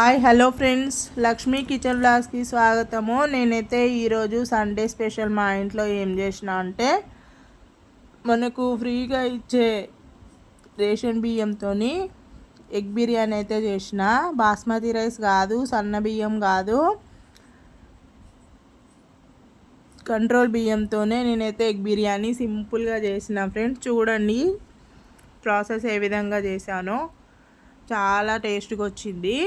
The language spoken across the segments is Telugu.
Hi hello friends, Lakshmi kitchen బ్లాగ్స్కి స్వాగతము. నేనైతే ఈరోజు సండే స్పెషల్ మా ఇంట్లో ఏం చేసిన అంటే, మనకు ఫ్రీగా ఇచ్చే రేషన్ బియ్యంతో ఎగ్ బిర్యానీ అయితే చేసిన. బాస్మతి రైస్ కాదు, సన్న బియ్యం కాదు, కంట్రోల్ బియ్యంతోనే నేనైతే ఎగ్ బిర్యానీ సింపుల్గా చేసిన. ఫ్రెండ్స్ చూడండి ప్రాసెస్ ఏ విధంగా చేశానో, చాలా టేస్ట్గా వచ్చింది.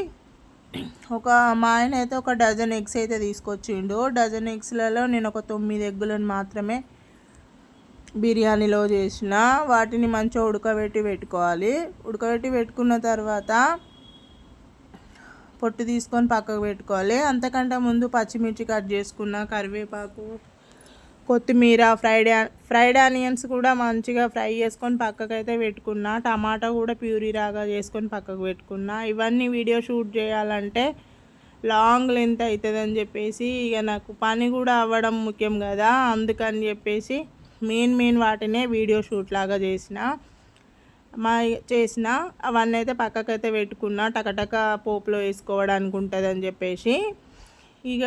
మా ఆయన అయితే ఒక డజన్ ఎగ్స్ అయితే తీసుకొచ్చిండు. డజన్ ఎగ్స్లలో నేను ఒక 9 ఎగ్గులను మాత్రమే బిర్యానీలో చేసిన. వాటిని మంచిగా ఉడకబెట్టుకోవాలి. ఉడకబెట్టి పెట్టుకున్న తర్వాత పొట్టు తీసుకొని పక్కకు పెట్టుకోవాలి. అంతకంటే ముందు పచ్చిమిర్చి కట్ చేసుకున్న, కరివేపాకు, కొత్తిమీర, ఫ్రైడ్ ఆనియన్స్ కూడా మంచిగా ఫ్రై చేసుకొని పక్కకైతే పెట్టుకున్నా. టమాటా కూడా ప్యూరీ రాగా చేసుకొని పక్కకు పెట్టుకున్నా. ఇవన్నీ వీడియో షూట్ చేయాలంటే లాంగ్ లెంత్ అవుతుందని చెప్పేసి, ఇక నాకు పని కూడా అవ్వడం ముఖ్యం కదా, అందుకని చెప్పేసి మెయిన్ వాటినే వీడియో షూట్ లాగా చేసిన. అవన్నీ అయితే పక్కకైతే పెట్టుకున్నా, టకటక పోపులో వేసుకోవడానికి ఉంటుందని చెప్పేసి. ఇక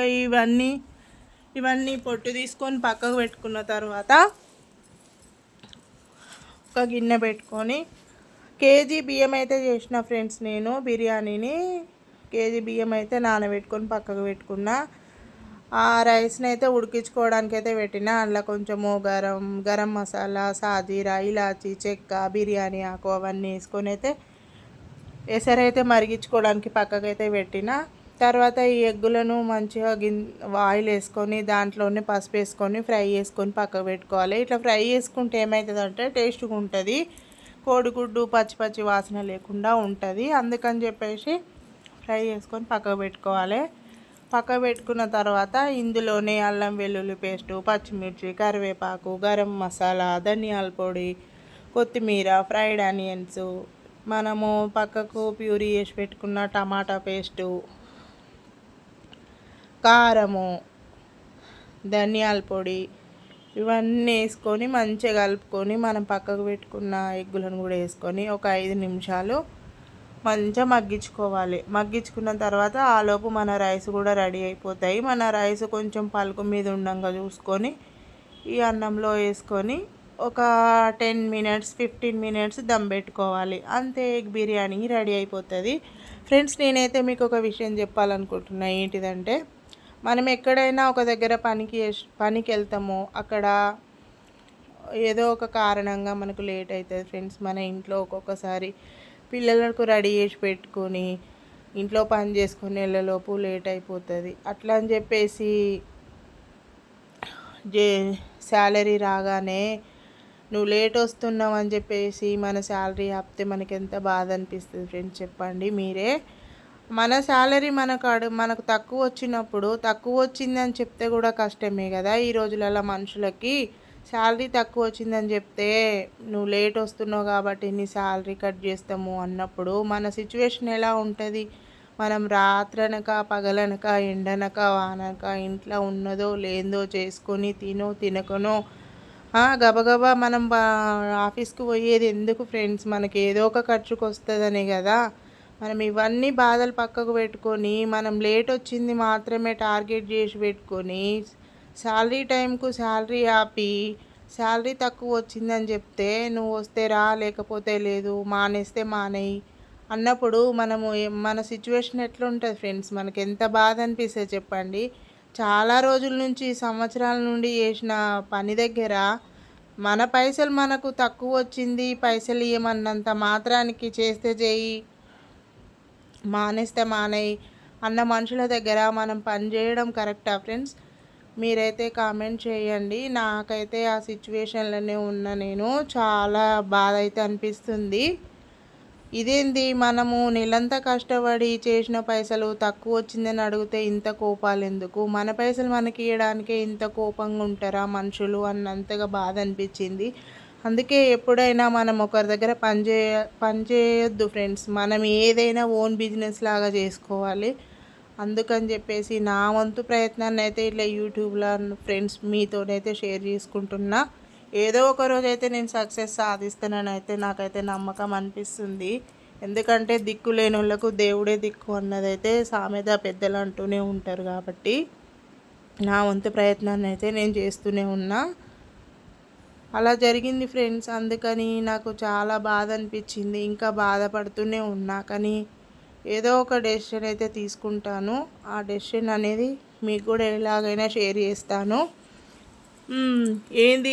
ఇవన్నీ పొట్టు తీసుకొని పక్కకు పెట్టుకున్న తర్వాత ఒక గిన్నె పెట్టుకొని, కేజీ బియ్యం అయితే చేసిన ఫ్రెండ్స్. నేను బిర్యానీని కేజీ బియ్యం అయితే నానబెట్టుకొని పక్కకు పెట్టుకున్నా. ఆ రైస్ని అయితే ఉడికించుకోవడానికి అయితే పెట్టిన. అందులో కొంచెము గరం మసాలా, సాజీరా, ఇలాచి, చెక్క, బిర్యానీ ఆకు అవన్నీ వేసుకొని అయితే ఎసరైతే మరిగించుకోవడానికి పక్కకైతే పెట్టిన. తర్వాత ఈ ఎగ్గులను మంచిగా ఆయిల్ వేసుకొని దాంట్లోనే పసుపు వేసుకొని ఫ్రై చేసుకొని పక్కకు పెట్టుకోవాలి. ఇట్లా ఫ్రై చేసుకుంటే ఏమవుతుందంటే టేస్ట్గా ఉంటుంది, కోడిగుడ్డు పచ్చి వాసన లేకుండా ఉంటుంది. అందుకని చెప్పేసి ఫ్రై చేసుకొని పక్కకు పెట్టుకోవాలి. పక్కకు పెట్టుకున్న తర్వాత ఇందులోనే అల్లం వెల్లుల్లి పేస్టు, పచ్చిమిర్చి, కరివేపాకు, గరం మసాలా, ధనియాల పొడి, కొత్తిమీర, ఫ్రైడ్ ఆనియన్స్, మనము పక్కకు ప్యూరీ వేసి పెట్టుకున్న టమాటా పేస్టు, కారము, ధనియాల పొడి, ఇవన్నీ వేసుకొని మంచిగా కలుపుకొని మనం పక్కకు పెట్టుకున్న ఎగ్గులను కూడా వేసుకొని ఒక 5 నిమిషాలు మంచిగా మగ్గించుకోవాలి. మగ్గించుకున్న తర్వాత ఆలోపు మన రైస్ కూడా రెడీ అయిపోతాయి. మన రైస్ కొంచెం పలుకు మీద ఉండంగా చూసుకొని ఈ అన్నంలో వేసుకొని ఒక 10 మినిట్స్ 15 మినిట్స్ దమ్ పెట్టుకోవాలి. అంతే, ఎగ్ బిర్యానీ రెడీ అయిపోతుంది. ఫ్రెండ్స్, నేనైతే మీకు ఒక విషయం చెప్పాలనుకుంటున్నా. ఏంటిదంటే, మనం ఎక్కడైనా ఒక దగ్గర పనికి వెళ్తామో అక్కడ ఏదో ఒక కారణంగా మనకు లేట్ అవుతుంది ఫ్రెండ్స్. మన ఇంట్లో ఒక్కొక్కసారి పిల్లలకు రెడీ చేసి పెట్టుకొని ఇంట్లో పని చేసుకొని వెళ్ళేలోపు లేట్ అయిపోతుంది. అట్లా అని చెప్పేసి శాలరీ రాగానే నువ్వు లేట్ వస్తున్నావు అని చెప్పేసి మన శాలరీ ఆపితే మనకి ఎంత బాధ అనిపిస్తుంది ఫ్రెండ్స్, చెప్పండి మీరే. మన శాలరీ మనకు తక్కువ వచ్చినప్పుడు తక్కువ వచ్చిందని చెప్తే కూడా కష్టమే కదా. ఈ రోజులలో మనుషులకి శాలరీ తక్కువ వచ్చిందని చెప్తే నువ్వు లేట్ వస్తున్నావు కాబట్టి నీ శాలరీ కట్ చేస్తాము అన్నప్పుడు మన సిచ్యువేషన్ ఎలా ఉంటుంది? మనం రాత్రనక పగలనక ఎండనక వానక ఇంట్లో ఉన్నదో లేదో చేసుకొని తినకనో గబగబా మనం ఆఫీస్కి పోయేది ఎందుకు ఫ్రెండ్స్? మనకి ఏదో ఒక ఖర్చుకు వస్తుందనే కదా. మనం ఇవన్నీ బాధలు పక్కకు పెట్టుకొని మనం లేట్ వచ్చింది మాత్రమే టార్గెట్ చేసి పెట్టుకొని శాలరీ టైంకు శాలరీ ఆపి శాలరీ తక్కువ వచ్చిందని చెప్తే నువ్వు వస్తే రా లేకపోతే లేదు, మానేస్తే మానేయి అన్నప్పుడు మన సిచ్యువేషన్ ఎట్లా ఉంటుంది ఫ్రెండ్స్? మనకి ఎంత బాధ అనిపిస్తుంది చెప్పండి. చాలా రోజుల నుంచి సంవత్సరాల నుండి చేసిన పని దగ్గర మన పైసలు మనకు తక్కువ వచ్చింది, పైసలు ఇవ్వమన్నంత మాత్రానికి చేస్తే చేయి మానేస్తే మానేయి అన్న మనుషుల దగ్గర మనం పని చేయడం కరెక్టా ఫ్రెండ్స్? మీరైతే కామెంట్ చేయండి. నాకైతే ఆ సిచ్యువేషన్లోనే నేను చాలా బాధ అయితే అనిపిస్తుంది. ఇదేంది, మనము నెలంతా కష్టపడి చేసిన పైసలు తక్కువ వచ్చిందని అడిగితే ఇంత కోపాలు ఎందుకు? మన పైసలు మనకి ఇవ్వడానికే ఇంత కోపంగా ఉంటారా మనుషులు అన్నంతగా బాధ అనిపించింది. అందుకే ఎప్పుడైనా మనం ఒకరి దగ్గర పని చేయొద్దు ఫ్రెండ్స్. మనం ఏదైనా ఓన్ బిజినెస్ లాగా చేసుకోవాలి. అందుకని చెప్పేసి నా వంతు ప్రయత్నాన్ని అయితే ఇట్లా యూట్యూబ్లో ఫ్రెండ్స్ మీతోనైతే షేర్ చేసుకుంటున్నా. ఏదో ఒక రోజు అయితే నేను సక్సెస్ సాధిస్తానని అయితే నాకైతే నమ్మకం అనిపిస్తుంది. ఎందుకంటే దిక్కు లేని వాళ్ళకు దేవుడే దిక్కు అన్నదైతే సామెత పెద్దలు అంటూనే ఉంటారు. కాబట్టి నా వంతు ప్రయత్నాన్ని అయితే నేను చేస్తూనే ఉన్నా. అలా జరిగింది ఫ్రెండ్స్. అందుకని నాకు చాలా బాధ అనిపించింది. ఇంకా బాధపడుతూనే ఉన్నా. కానీ ఏదో ఒక డెసిషన్ అయితే తీసుకుంటాను. ఆ డెసిషన్ అనేది మీకు కూడా ఎలాగైనా షేర్ చేస్తాను. ఏంది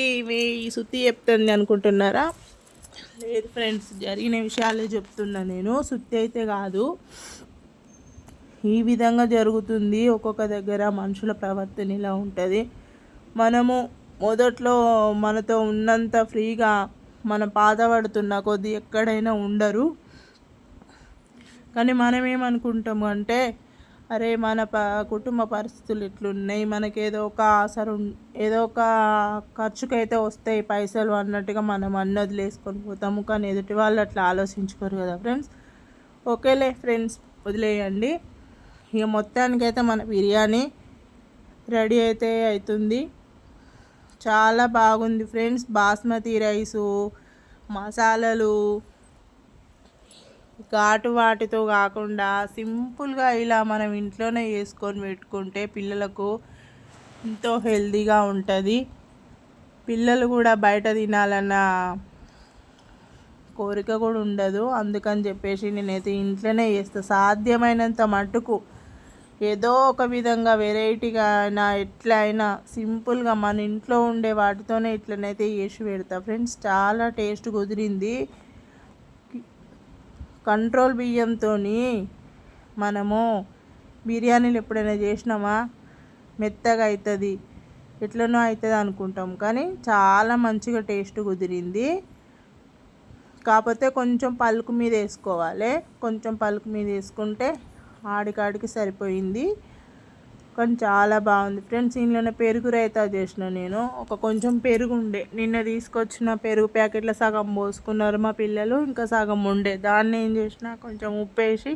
ఈ సుత్తి చెప్తుంది అనుకుంటున్నారా? లేదు ఫ్రెండ్స్, జరిగిన విషయాలే చెప్తున్నా నేను. సుత్తి అయితే కాదు. ఈ విధంగా జరుగుతుంది. ఒక్కొక్క దగ్గర మనుషుల ప్రవర్తన ఇలా ఉంటుంది. మనము మొదట్లో మనతో ఉన్నంత ఫ్రీగా మనం బాధపడుతున్న కొద్దీ ఎక్కడైనా ఉండరు. కానీ మనం ఏమనుకుంటాము అంటే, అరే మన కుటుంబ పరిస్థితులు ఇట్లున్నాయి, మనకి ఏదో ఒక ఖర్చుకైతే వస్తాయి పైసలు అన్నట్టుగా మనం అన్ని వదిలేసుకొని పోతాము. కానీ ఎదుటి వాళ్ళు అట్లా ఆలోచించుకోరు కదా ఫ్రెండ్స్. ఓకేలే ఫ్రెండ్స్, వదిలేయండి. ఇక మొత్తానికైతే మన బిర్యానీ రెడీ అయితే అవుతుంది. చాలా బాగుంది ఫ్రెండ్స్. బాస్మతి రైసు, మసాలాలు ఘాటు వాటితో కాకుండా సింపుల్గా ఇలా మనం ఇంట్లోనే చేసుకొని పెట్టుకుంటే పిల్లలకు ఎంతో హెల్తీగా ఉంటుంది. పిల్లలు కూడా బయట తినాలన్న కోరిక కూడా ఉండదు. అందుకని చెప్పేసి నేనైతే ఇంట్లోనే చేస్తాను. సాధ్యమైనంత మట్టుకు ఏదో ఒక విధంగా వెరైటీగా అయినా ఎట్లా అయినా సింపుల్గా మన ఇంట్లో ఉండే వాటితోనే ఇట్లనైతే చేసి పెడతా ఫ్రెండ్స్. చాలా టేస్ట్ కుదిరింది. కంట్రోల్ బియ్యంతో మనము బిర్యానీలు ఎప్పుడైనా చేసినామా మెత్తగా అవుతుంది, ఎట్లనో అవుతుంది అనుకుంటాం. కానీ చాలా మంచిగా టేస్ట్ కుదిరింది. కాకపోతే కొంచెం పలుకు మీద వేసుకోవాలి. కొంచెం పలుకు మీద వేసుకుంటే ఆడికాడికి సరిపోయింది. కానీ చాలా బాగుంది ఫ్రెండ్స్. ఇంట్లోనే పెరుగు రైతా చేసిన నేను. కొంచెం పెరుగు ఉండే, నిన్న తీసుకొచ్చిన పెరుగు ప్యాకెట్లో సగం పోసుకున్నారు మా పిల్లలు, ఇంకా సగం ఉండే. దాన్ని ఏం చేసిన, కొంచెం ఉప్పు వేసి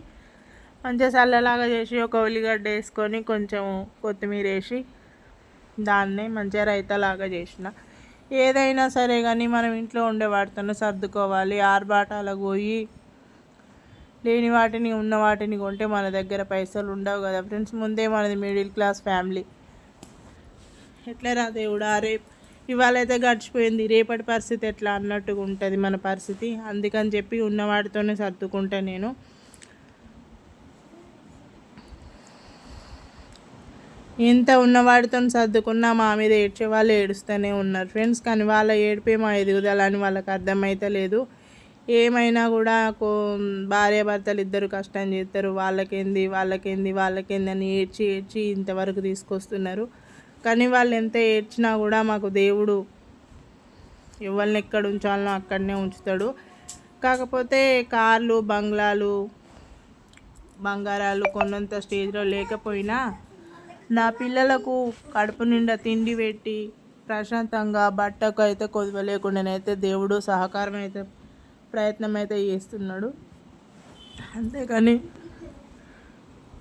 మంచిగా చల్లలాగా చేసి ఒక ఉల్లిగడ్డ వేసుకొని కొంచెం కొత్తిమీర వేసి దాన్నే మంచిగా రైతాలాగా చేసిన. ఏదైనా సరే కానీ మనం ఇంట్లో ఉండే వాటితోనే సర్దుకోవాలి. ఆర్బాటాలకు పోయి లేని వాటిని ఉన్న వాటిని కొంటే మన దగ్గర పైసలు ఉండవు కదా ఫ్రెండ్స్. ముందే మనది మిడిల్ క్లాస్ ఫ్యామిలీ. ఎట్లా రా దేవుడా, రేపు ఇవాళైతే గడిచిపోయింది, రేపటి పరిస్థితి ఎట్లా అన్నట్టుగా ఉంటుంది మన పరిస్థితి. అందుకని చెప్పి ఉన్న వాటితోనే సర్దుకుంటా నేను. ఎంత ఉన్నవాడితో సర్దుకున్నా మా మీద ఏడ్చే వాళ్ళు ఏడుస్తూనే ఉన్నారు ఫ్రెండ్స్. కానీ వాళ్ళ ఏడిపే మా ఎదుగుదలని వాళ్ళకి అర్థమైతే లేదు. ఏమైనా కూడా భార్యాభర్తలు ఇద్దరు కష్టం చేస్తారు, వాళ్ళకేంది అని ఏడ్చి ఇంతవరకు తీసుకొస్తున్నారు. కానీ వాళ్ళు ఎంత ఏడ్చినా కూడా మాకు దేవుడు ఎవరిని ఎక్కడ ఉంచాలనో అక్కడనే ఉంచుతాడు. కాకపోతే కార్లు, బంగ్లాలు, బంగారాలు కొన్నంత స్టేజ్లో లేకపోయినా నా పిల్లలకు కడుపు నిండా తిండి పెట్టి ప్రశాంతంగా బట్టకు అయితే కొదువ లేకుండానైతే దేవుడు సహకారం అయితే ప్రయత్నం అయితే చేస్తున్నాడు. అంతేకాని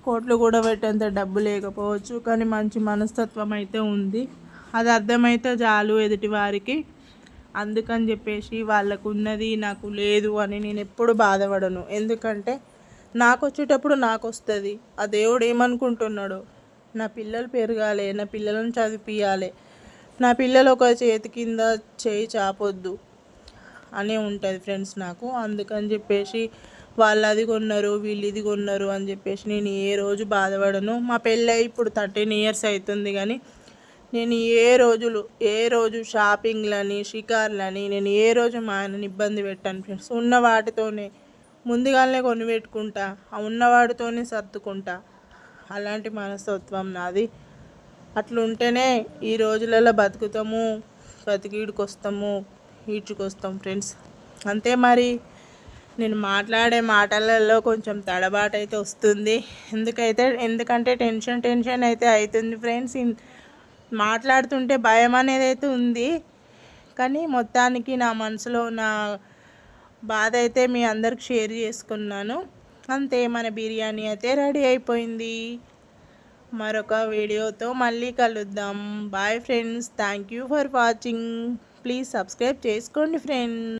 కోట్లు కూడా పెట్టేంత డబ్బు లేకపోవచ్చు, కానీ మంచి మనస్తత్వం అయితే ఉంది. అది అర్థమైతే చాలు ఎదుటి వారికి. అందుకని చెప్పేసి వాళ్ళకు ఉన్నది నాకు లేదు అని నేను ఎప్పుడు బాధపడను. ఎందుకంటే నాకు వచ్చేటప్పుడు నాకు వస్తుంది. ఆ దేవుడు ఏమనుకుంటున్నాడు, నా పిల్లలు పెరగాలి, నా పిల్లలను చదివిపియాలి, నా పిల్లలు ఒక చేతి కింద చేయి చాపొద్దు అని ఉంటుంది ఫ్రెండ్స్ నాకు. అందుకని చెప్పేసి వాళ్ళు అది కొన్నారు, వీళ్ళు ఇది కొన్నారు అని చెప్పేసి నేను ఏ రోజు బాధపడను. మా పెళ్ళి ఇప్పుడు 13 years అవుతుంది. కానీ నేను ఏ రోజు షాపింగ్లని, షికార్లని నేను ఏ రోజు మా ఆయనని ఇబ్బంది పెట్టాను ఫ్రెండ్స్. ఉన్న వాటితోనే ముందుగానే కొని పెట్టుకుంటా, ఆ ఉన్నవాడితోనే సర్దుకుంటా. అలాంటి మనస్తత్వం నాది. అట్లుంటేనే ఈ రోజులలో బతుకుతాము, బతికిడికొస్తాము, ఈడ్చుకొస్తాం ఫ్రెండ్స్. అంతే మరి. నేను మాట్లాడే మాటలలో కొంచెం తడబాటు అయితే వస్తుంది. ఎందుకంటే టెన్షన్ అయితే అవుతుంది ఫ్రెండ్స్. మాట్లాడుతుంటే భయం అనేది అయితే ఉంది. కానీ మొత్తానికి నా మనసులో నా బాధ అయితే మీ అందరికి షేర్ చేసుకున్నాను. అంతే, మన బిర్యానీ అయితే రెడీ అయిపోయింది. మరొక వీడియోతో మళ్ళీ కలుద్దాం. Bye friends. Thank you for watching. Please subscribe చేసుకోండి ఫ్రెండ్స్.